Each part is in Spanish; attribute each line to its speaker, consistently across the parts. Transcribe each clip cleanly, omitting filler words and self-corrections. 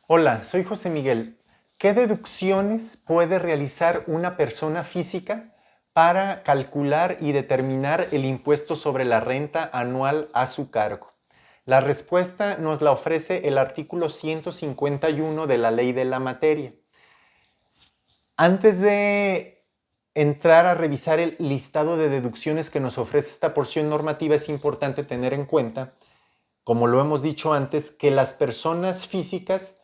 Speaker 1: Hola, soy José Miguel. ¿Qué deducciones puede realizar una persona física para calcular y determinar el impuesto sobre la renta anual a su cargo? La respuesta nos la ofrece el artículo 151 de la Ley de la Materia. Antes de entrar a revisar el listado de deducciones que nos ofrece esta porción normativa, es importante tener en cuenta, como lo hemos dicho antes, que las personas físicas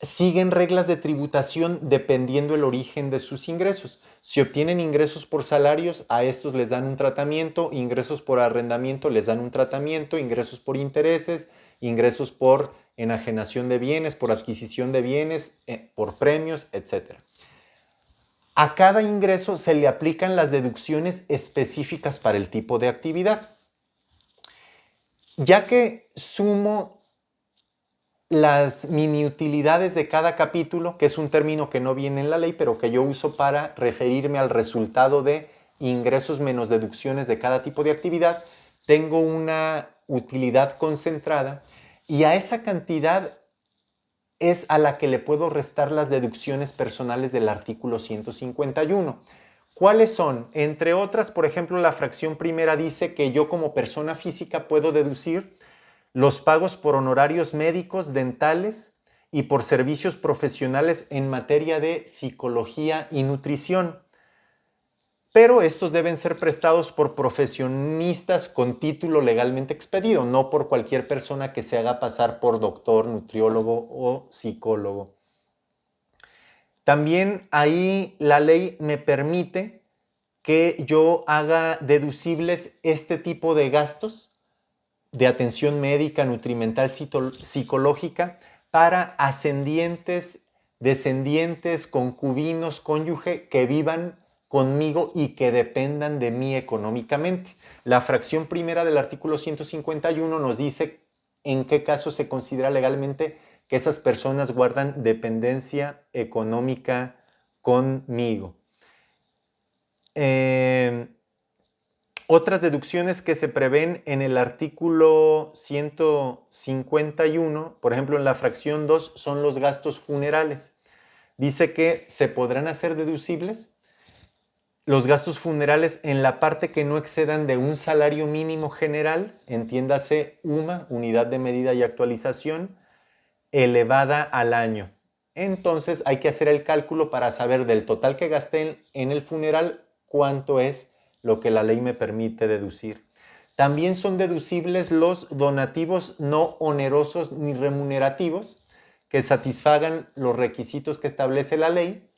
Speaker 1: siguen reglas de tributación dependiendo el origen de sus ingresos. Si obtienen ingresos por salarios, a estos les dan un tratamiento, ingresos por arrendamiento les dan un tratamiento, ingresos por intereses, ingresos por enajenación de bienes, por adquisición de bienes, por premios, etc. A cada ingreso se le aplican las deducciones específicas para el tipo de actividad. Ya que sumo las mini utilidades de cada capítulo, que es un término que no viene en la ley, pero que yo uso para referirme al resultado de ingresos menos deducciones de cada tipo de actividad, tengo una utilidad concentrada y a esa cantidad es a la que le puedo restar las deducciones personales del artículo 151. ¿Cuáles son? Entre otras, por ejemplo, la fracción primera dice que yo como persona física puedo deducir los pagos por honorarios médicos, dentales y por servicios profesionales en materia de psicología y nutrición. Pero estos deben ser prestados por profesionistas con título legalmente expedido, no por cualquier persona que se haga pasar por doctor, nutriólogo o psicólogo. También ahí la ley me permite que yo haga deducibles este tipo de gastos de atención médica, nutrimental, psicológica para ascendientes, descendientes, concubinos, cónyuge que vivan conmigo y que dependan de mí económicamente. La fracción primera del artículo 151 nos dice en qué caso se considera legalmente que esas personas guardan dependencia económica conmigo. Otras deducciones que se prevén en el artículo 151, por ejemplo, en la fracción 2, son los gastos funerales. Dice que se podrán hacer deducibles los gastos funerales en la parte que no excedan de un salario mínimo general, entiéndase UMA, unidad de medida y actualización, elevada al año. Entonces hay que hacer el cálculo para saber del total que gasté en el funeral cuánto es lo que la ley me permite deducir. También son deducibles los donativos no onerosos ni remunerativos que satisfagan los requisitos que establece la ley.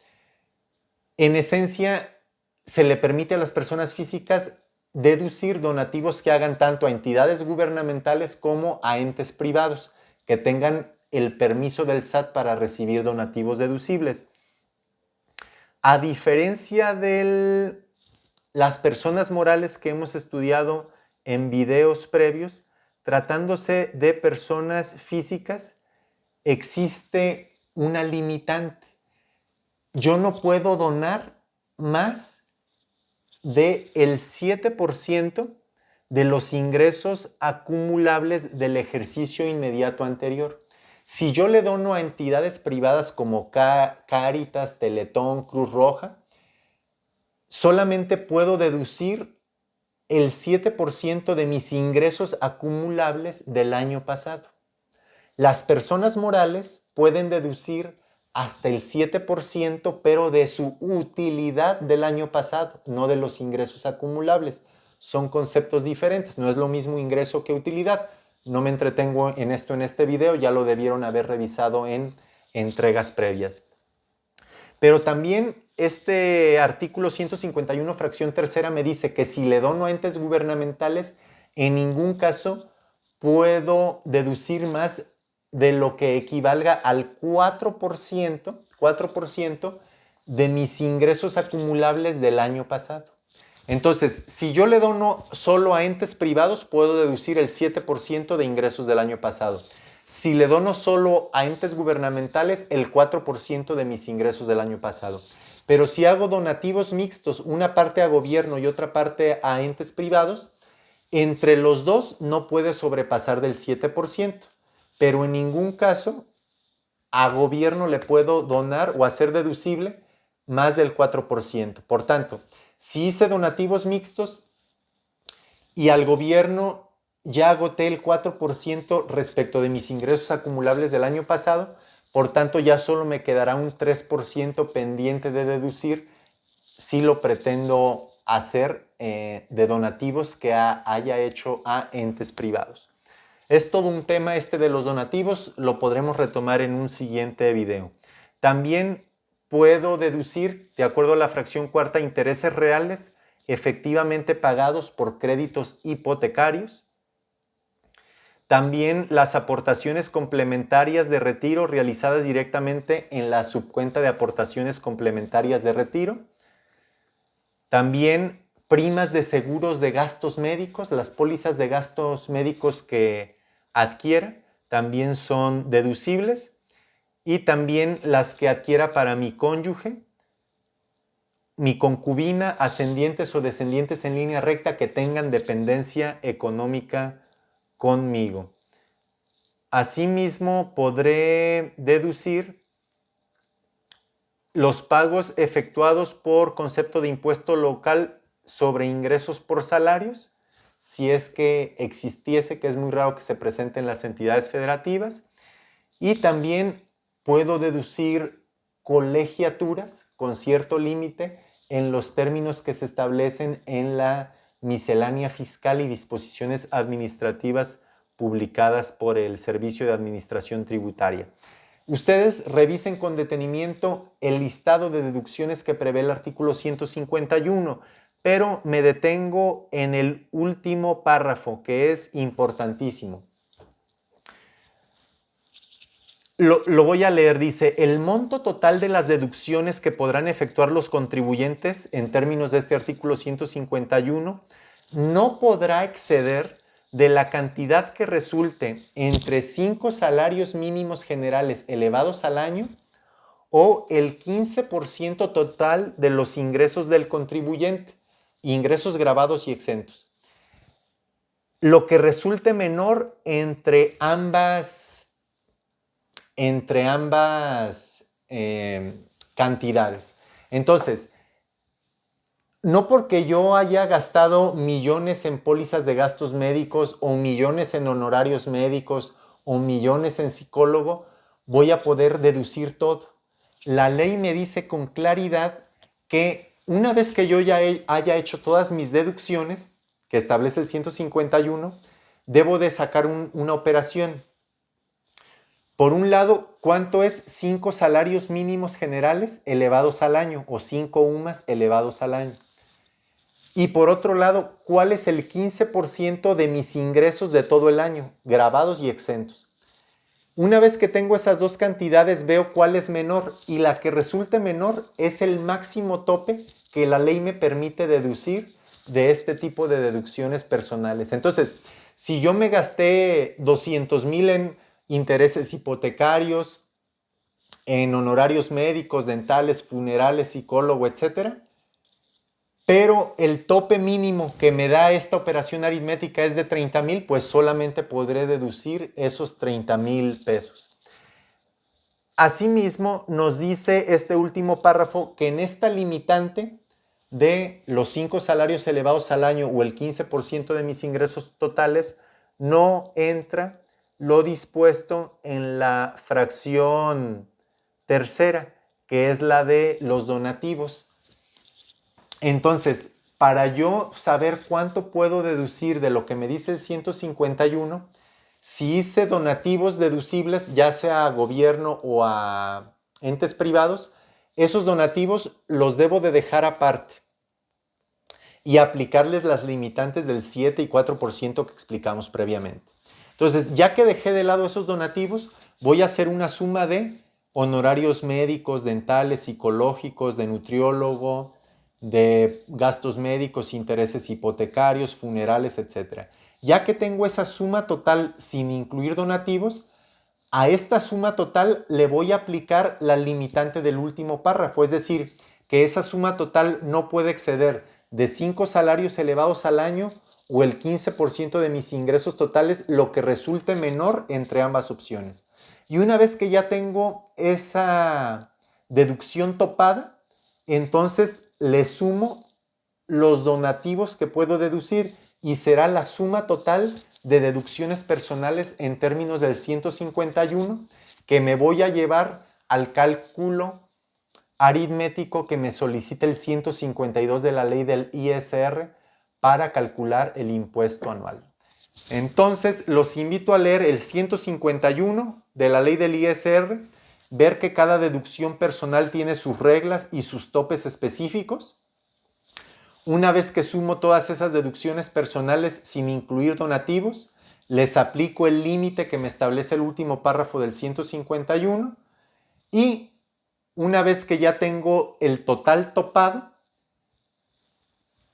Speaker 1: En esencia, se le permite a las personas físicas deducir donativos que hagan tanto a entidades gubernamentales como a entes privados, que tengan el permiso del SAT para recibir donativos deducibles. A diferencia de las personas morales que hemos estudiado en videos previos, tratándose de personas físicas, existe una limitante. Yo no puedo donar más del 7% de los ingresos acumulables del ejercicio inmediato anterior. Si yo le dono a entidades privadas como Cáritas, Teletón, Cruz Roja, solamente puedo deducir el 7% de mis ingresos acumulables del año pasado. Las personas morales pueden deducir hasta el 7%, pero de su utilidad del año pasado, no de los ingresos acumulables. Son conceptos diferentes, no es lo mismo ingreso que utilidad. No me entretengo en esto en este video, ya lo debieron haber revisado en entregas previas. Pero también este artículo 151, fracción tercera, me dice que si le dono a entes gubernamentales, en ningún caso puedo deducir más de lo que equivalga al 4% de mis ingresos acumulables del año pasado. Entonces, si yo le dono solo a entes privados, puedo deducir el 7% de ingresos del año pasado. Si le dono solo a entes gubernamentales, el 4% de mis ingresos del año pasado. Pero si hago donativos mixtos, una parte a gobierno y otra parte a entes privados, entre los dos no puede sobrepasar del 7%. pero en ningún caso a gobierno le puedo donar o hacer deducible más del 4%. Por tanto, si hice donativos mixtos y al gobierno ya agoté el 4% respecto de mis ingresos acumulables del año pasado, por tanto ya solo me quedará un 3% pendiente de deducir si lo pretendo hacer de donativos que haya hecho a entes privados. Es todo un tema este de los donativos, lo podremos retomar en un siguiente video. También puedo deducir, de acuerdo a la fracción cuarta, intereses reales efectivamente pagados por créditos hipotecarios. También las aportaciones complementarias de retiro realizadas directamente en la subcuenta de aportaciones complementarias de retiro. También primas de seguros de gastos médicos, las pólizas de gastos médicos que adquiera también son deducibles, y también las que adquiera para mi cónyuge, mi concubina, ascendientes o descendientes en línea recta que tengan dependencia económica conmigo. Asimismo, podré deducir los pagos efectuados por concepto de impuesto local sobre ingresos por salarios, si es que existiese, que es muy raro que se presente en las entidades federativas. Y también puedo deducir colegiaturas con cierto límite en los términos que se establecen en la miscelánea fiscal y disposiciones administrativas publicadas por el Servicio de Administración Tributaria. Ustedes revisen con detenimiento el listado de deducciones que prevé el artículo 151, pero me detengo en el último párrafo, que es importantísimo. Lo voy a leer, dice: el monto total de las deducciones que podrán efectuar los contribuyentes en términos de este artículo 151 no podrá exceder de la cantidad que resulte entre 5 salarios mínimos generales elevados al año o el 15% total de los ingresos del contribuyente, ingresos gravados y exentos. Lo que resulte menor entre ambas cantidades. Entonces, no porque yo haya gastado millones en pólizas de gastos médicos o millones en honorarios médicos o millones en psicólogo, voy a poder deducir todo. La ley me dice con claridad que una vez que yo ya haya hecho todas mis deducciones, que establece el 151, debo de sacar una operación. Por un lado, ¿cuánto es 5 salarios mínimos generales elevados al año o 5 UMAS elevados al año? Y por otro lado, ¿cuál es el 15% de mis ingresos de todo el año, gravados y exentos? Una vez que tengo esas dos cantidades, veo cuál es menor, y la que resulte menor es el máximo tope que la ley me permite deducir de este tipo de deducciones personales. Entonces, si yo me gasté 200,000 en intereses hipotecarios, en honorarios médicos, dentales, funerales, psicólogo, etcétera, pero el tope mínimo que me da esta operación aritmética es de 30,000, pues solamente podré deducir esos 30,000 pesos. Asimismo, nos dice este último párrafo que en esta limitante de los 5 salarios elevados al año o el 15% de mis ingresos totales, no entra lo dispuesto en la fracción tercera, que es la de los donativos. Entonces, para yo saber cuánto puedo deducir de lo que me dice el 151, si hice donativos deducibles, ya sea a gobierno o a entes privados, esos donativos los debo de dejar aparte y aplicarles las limitantes del 7 y 4% que explicamos previamente. Entonces, ya que dejé de lado esos donativos, voy a hacer una suma de honorarios médicos, dentales, psicológicos, de nutriólogo, de gastos médicos, intereses hipotecarios, funerales, etc. Ya que tengo esa suma total sin incluir donativos, a esta suma total le voy a aplicar la limitante del último párrafo, es decir, que esa suma total no puede exceder de 5 salarios elevados al año o el 15% de mis ingresos totales, lo que resulte menor entre ambas opciones. Y una vez que ya tengo esa deducción topada, entonces le sumo los donativos que puedo deducir y será la suma total de deducciones personales en términos del 151 que me voy a llevar al cálculo aritmético que me solicita el 152 de la ley del ISR para calcular el impuesto anual. Entonces, los invito a leer el 151 de la ley del ISR, ver que cada deducción personal tiene sus reglas y sus topes específicos. Una vez que sumo todas esas deducciones personales sin incluir donativos, les aplico el límite que me establece el último párrafo del 151 y una vez que ya tengo el total topado,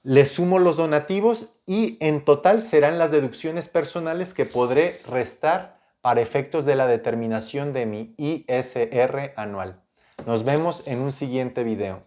Speaker 1: le sumo los donativos y en total serán las deducciones personales que podré restar para efectos de la determinación de mi ISR anual. Nos vemos en un siguiente video.